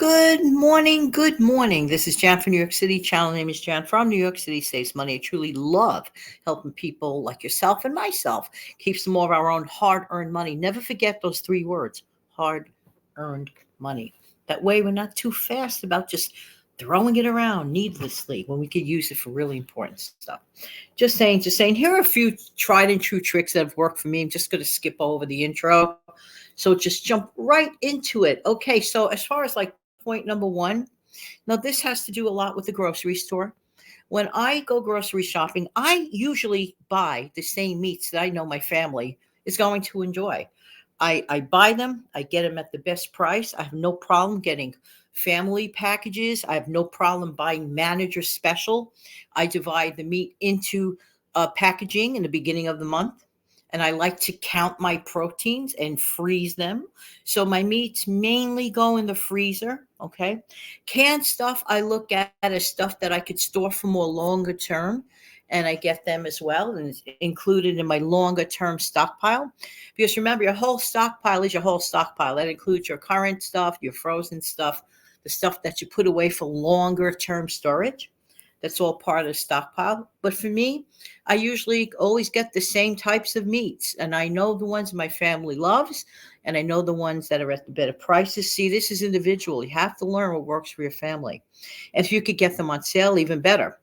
Good morning. Good morning. This is Jan from New York City. Channel name is Jan from New York City. Saves money. I truly love helping people like yourself and myself keep some more of our own hard earned money. Never forget those three words hard earned money. That way, we're not too fast about just throwing it around needlessly when we could use it for really important stuff. Just saying, here are a few tried and true tricks that have worked for me. I'm just going to skip over the intro. So just jump right into it. Okay, so as far as like point number one, now this has to do a lot with the grocery store. When I go grocery shopping, I usually buy the same meats that I know my family is going to enjoy. I buy them, I get them at the best price. I have no problem getting family packages. I have no problem buying manager special. I divide the meat into packaging in the beginning of the month. And I like to count my proteins and freeze them. So my meats mainly go in the freezer. Okay. Canned stuff I look at as stuff that I could store for more longer term, and I get them as well, and it's included in my longer term stockpile. Because remember, your whole stockpile is your whole stockpile. That includes your current stuff, your frozen stuff, the stuff that you put away for longer term storage. That's all part of the stockpile. But for me, I usually always get the same types of meats, and I know the ones my family loves, and I know the ones that are at the better prices. See, this is individual. You have to learn what works for your family. And if you could get them on sale, even better.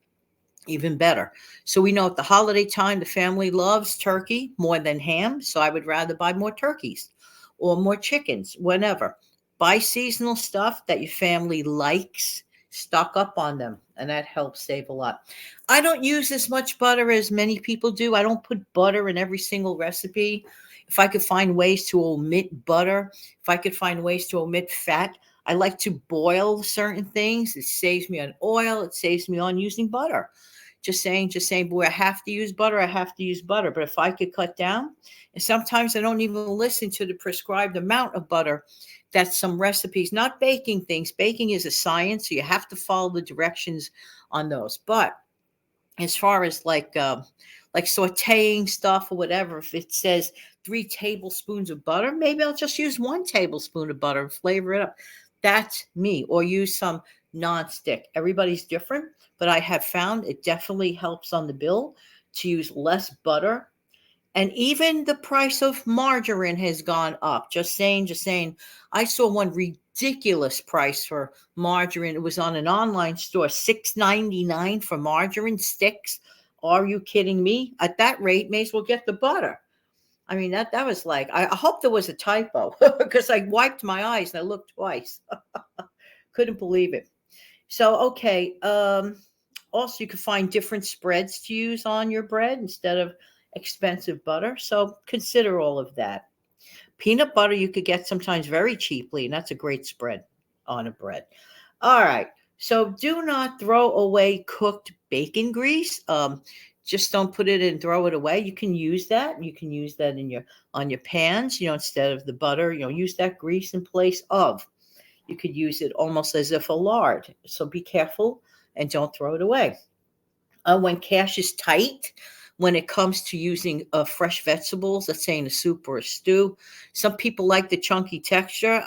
Even better. So we know at the holiday time, the family loves turkey more than ham. So I would rather buy more turkeys or more chickens, whenever. Buy seasonal stuff that your family likes, stock up on them, and that helps save a lot. I don't use as much butter as many people do. I don't put butter in every single recipe. If I could find ways to omit butter, if I could find ways to omit fat, I like to boil certain things. It saves me on oil, it saves me on using butter. Just saying, boy, I have to use butter. I have to use butter. But if I could cut down, and sometimes I don't even listen to the prescribed amount of butter. That's some recipes, not baking things. Baking is a science, so you have to follow the directions on those. But as far as like sautéing stuff or whatever, if it says 3 tablespoons of butter, maybe I'll just use 1 tablespoon of butter and flavor it up. That's me. Or use some nonstick. Everybody's different, but I have found it definitely helps on the bill to use less butter. And even the price of margarine has gone up. Just saying. I saw one ridiculous price for margarine. It was on an online store, $6.99 for margarine sticks. Are you kidding me? At that rate, may as well get the butter. I mean, that was like, I hope there was a typo because I wiped my eyes and I looked twice. Couldn't believe it. So, okay. Also, you can find different spreads to use on your bread instead of expensive butter. So, consider all of that. Peanut butter you could get sometimes very cheaply, and that's a great spread on a bread. All right. So, do not throw away cooked bacon grease. Just don't put it and throw it away. You can use that. You can use that in your on your pans. Instead of the butter. Use that grease in place of. You could use it almost as if a lard. So be careful and don't throw it away. When cash is tight, when it comes to using fresh vegetables, let's say in a soup or a stew, some people like the chunky texture.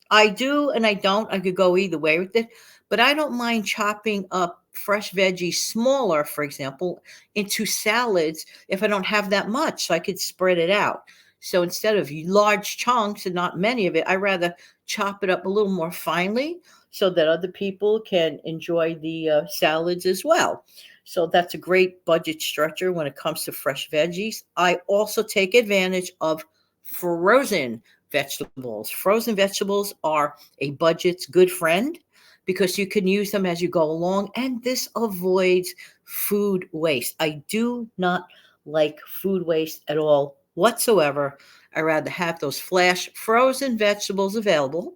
I do and I don't. I could go either way with it, but I don't mind chopping up fresh veggies smaller, for example, into salads if I don't have that much, so I could spread it out. So instead of large chunks and not many of it, I rather chop it up a little more finely so that other people can enjoy the salads as well. So that's a great budget stretcher when it comes to fresh veggies. I also take advantage of frozen vegetables. Frozen vegetables are a budget's good friend because you can use them as you go along, and this avoids food waste. I do not like food waste at all whatsoever. I rather have those flash frozen vegetables available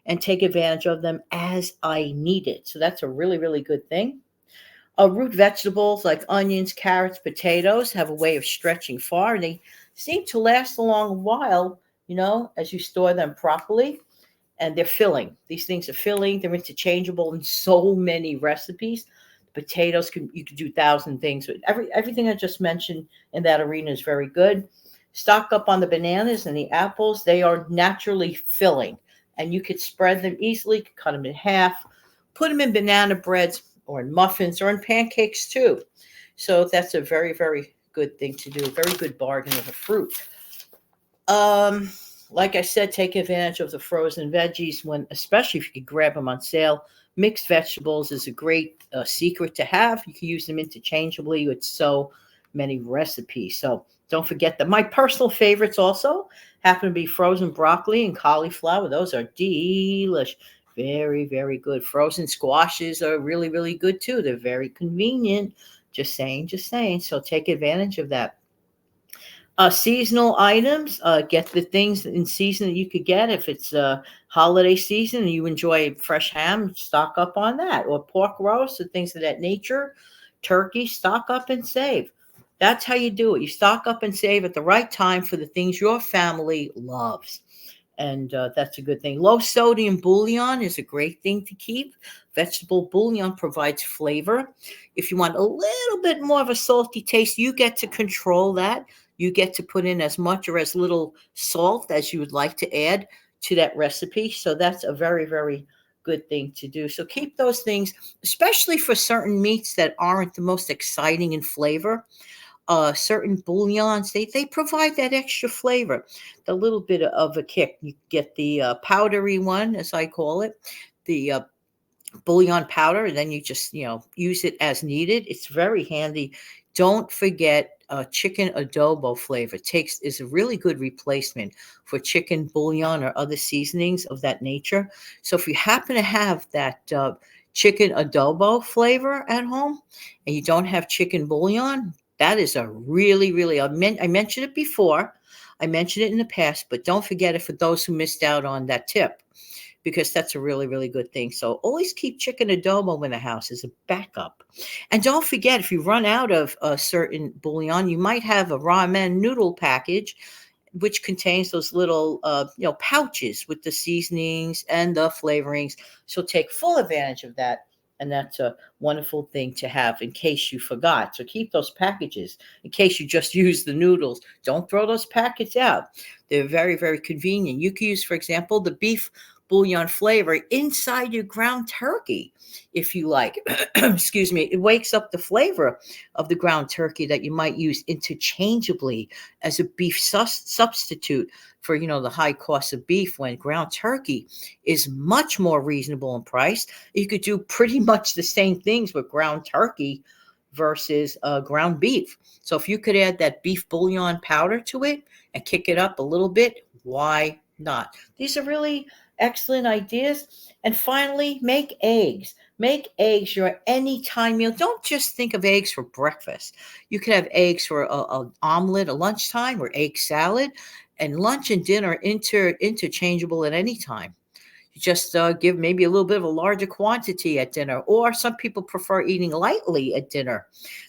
and take advantage of them as I need it. So that's a really, really good thing. Root vegetables like onions, carrots, potatoes have a way of stretching far, and they seem to last a long while, as you store them properly. And they're filling. These things are filling. They're interchangeable in so many recipes. Potatoes you can do 1,000 things with. Everything I just mentioned in that arena is very good. Stock up on the bananas and the apples. They are naturally filling, and you could spread them easily, cut them in half, put them in banana breads or in muffins or in pancakes too. So that's a very, very good thing to do. Very good bargain of a fruit. Um, like I said, take advantage of the frozen veggies when, especially if you could grab them on sale. Mixed vegetables is a great secret to have. You can use them interchangeably with so many recipes. So don't forget that. My personal favorites also happen to be frozen broccoli and cauliflower. Those are delish. Very, very good. Frozen squashes are really, really good too. They're very convenient. Just saying, just saying. So take advantage of that. Seasonal items, get the things in season that you could get. If it's holiday season and you enjoy fresh ham, stock up on that, or pork roast and things of that nature. Turkey, stock up and save. That's how you do it. You stock up and save at the right time for the things your family loves. And that's a good thing. Low sodium bouillon is a great thing to keep. Vegetable bouillon provides flavor. If you want a little bit more of a salty taste, you get to control that. You get to put in as much or as little salt as you would like to add to that recipe. So that's a very, very good thing to do. So keep those things, especially for certain meats that aren't the most exciting in flavor. Certain bouillons, they provide that extra flavor, the little bit of a kick. You get the powdery one, as I call it, the bouillon powder, and then you just use it as needed. It's very handy. Don't forget chicken adobo flavor takes is a really good replacement for chicken bouillon or other seasonings of that nature. So if you happen to have that chicken adobo flavor at home and you don't have chicken bouillon, that is a really, really, I mentioned it before, I mentioned it in the past, but don't forget it for those who missed out on that tip, because that's a really, really good thing. So always keep chicken adobo in the house as a backup. And don't forget, if you run out of a certain bouillon, you might have a ramen noodle package, which contains those little, pouches with the seasonings and the flavorings. So take full advantage of that. And that's a wonderful thing to have in case you forgot. So keep those packages in case you just use the noodles. Don't throw those packets out. They're very, very convenient. You can use, for example, the beef bouillon flavor inside your ground turkey if you like. Excuse me. It wakes up the flavor of the ground turkey that you might use interchangeably as a beef substitute for the high cost of beef, when ground turkey is much more reasonable in price. You could do pretty much the same things with ground turkey versus ground beef. So if you could add that beef bouillon powder to it and kick it up a little bit, why not? These are really excellent ideas. And finally, make eggs. Make eggs your anytime meal. Don't just think of eggs for breakfast. You could have eggs for an omelet at lunchtime, or egg salad, and lunch and dinner interchangeable at any time. You just give maybe a little bit of a larger quantity at dinner, or some people prefer eating lightly at dinner.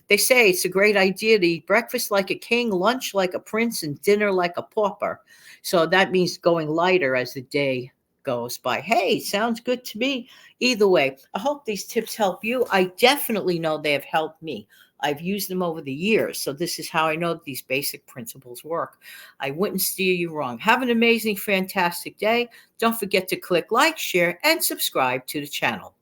They say it's a great idea to eat breakfast like a king, lunch like a prince, and dinner like a pauper. So that means going lighter as the day goes by. Hey, sounds good to me. Either way, I hope these tips help you. I definitely know they have helped me. I've used them over the years. So this is how I know that these basic principles work. I wouldn't steer you wrong. Have an amazing, fantastic day. Don't forget to click like, share, and subscribe to the channel.